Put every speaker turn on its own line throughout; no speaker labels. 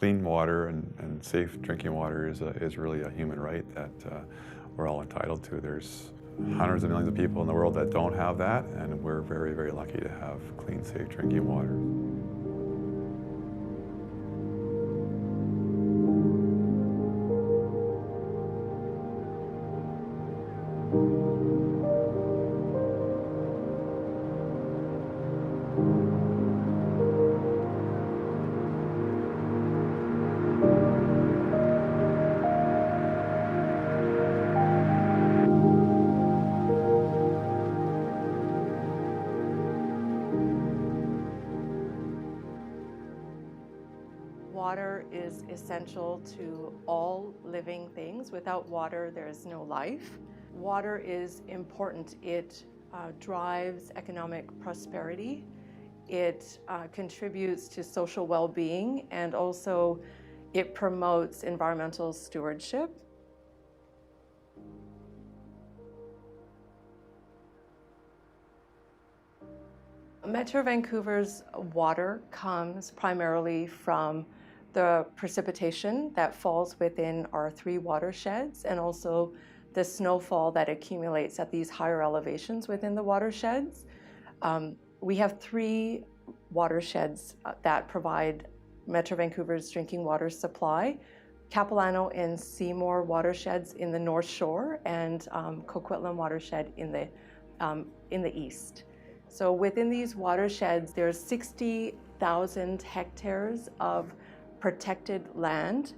clean water and safe drinking water is really a human right that we're all entitled to. There's hundreds of millions of people in the world that don't have that, and we're very, very lucky to have clean, safe drinking water.
Water is essential to all living things. Without water, there is no life. Water is important. It drives economic prosperity. It contributes to social well-being, and also it promotes environmental stewardship. Metro Vancouver's water comes primarily from the precipitation that falls within our 3 watersheds, and also the snowfall that accumulates at these higher elevations within the watersheds. We have 3 watersheds that provide Metro Vancouver's drinking water supply: Capilano and Seymour watersheds in the North Shore, and Coquitlam watershed in the east. So within these watersheds, there's 60,000 hectares of protected land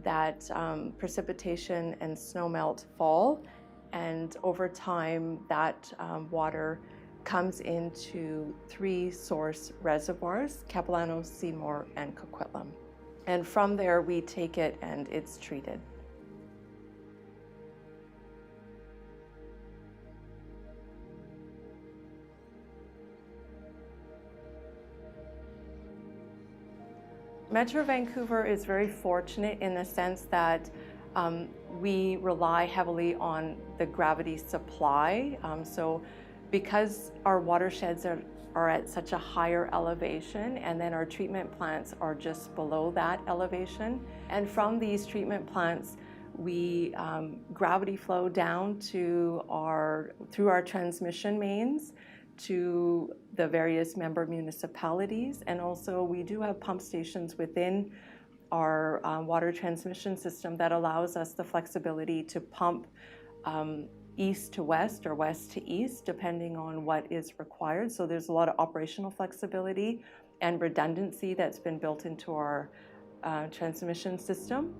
that precipitation and snowmelt fall, and over time that water comes into 3 source reservoirs: Capilano, Seymour, and Coquitlam. And from there we take it and it's treated. Metro Vancouver is very fortunate in the sense that we rely heavily on the gravity supply. So because our watersheds are at such a higher elevation, and then our treatment plants are just below that elevation, and from these treatment plants we gravity flow down to through our transmission mains to the various member municipalities, and also we do have pump stations within our water transmission system that allows us the flexibility to pump east to west or west to east depending on what is required. So there's a lot of operational flexibility and redundancy that's been built into our transmission system.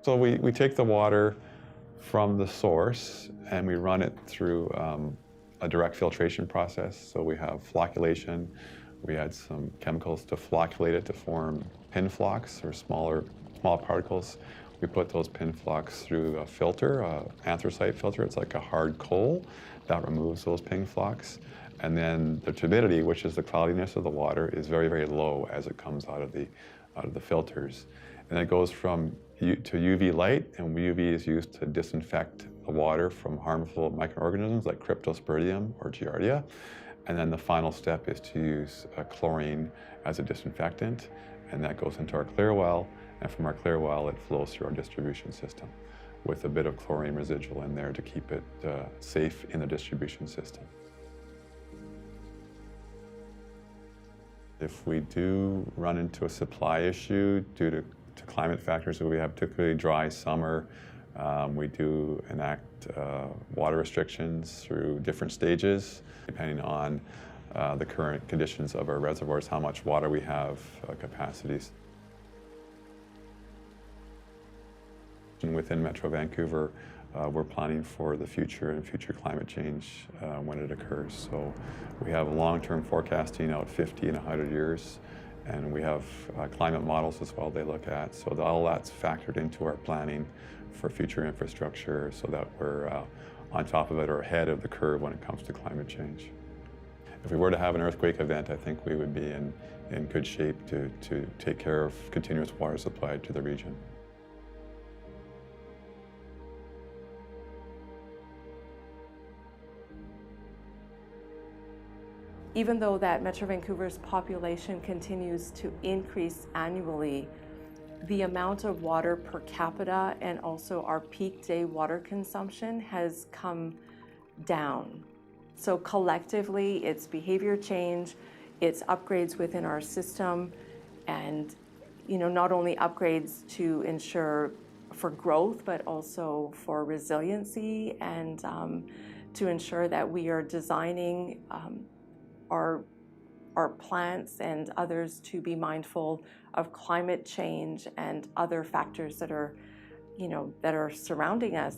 So we take the water from the source and we run it through a direct filtration process. So we have flocculation. We add some chemicals to flocculate it to form pin flocks, or small particles. We put those pin flocks through a filter, anthracite filter. It's like a hard coal that removes those pin flocks. And then the turbidity, which is the cloudiness of the water, is very, very low as it comes out of the filters. And it goes from to UV light, and UV is used to disinfect the water from harmful microorganisms like Cryptosporidium or Giardia. And then the final step is to use chlorine as a disinfectant, and that goes into our clear well, and from our clear well it flows through our distribution system with a bit of chlorine residual in there to keep it safe in the distribution system. If we do run into a supply issue due to climate factors, so we have particularly dry summer, we do enact water restrictions through different stages, depending on the current conditions of our reservoirs, how much water we have, capacities. Within Metro Vancouver, we're planning for the future and future climate change when it occurs. So we have long-term forecasting out 50 and 100 years, and we have climate models as well they look at. So all that's factored into our planning for future infrastructure so that we're on top of it or ahead of the curve when it comes to climate change. If we were to have an earthquake event, I think we would be in good shape to take care of continuous water supply to the region.
even though that Metro Vancouver's population continues to increase annually, the amount of water per capita and also our peak day water consumption has come down. So collectively, it's behavior change, it's upgrades within our system, and not only upgrades to ensure for growth, but also for resiliency and to ensure that we are designing our plants and others to be mindful of climate change and other factors that are surrounding us.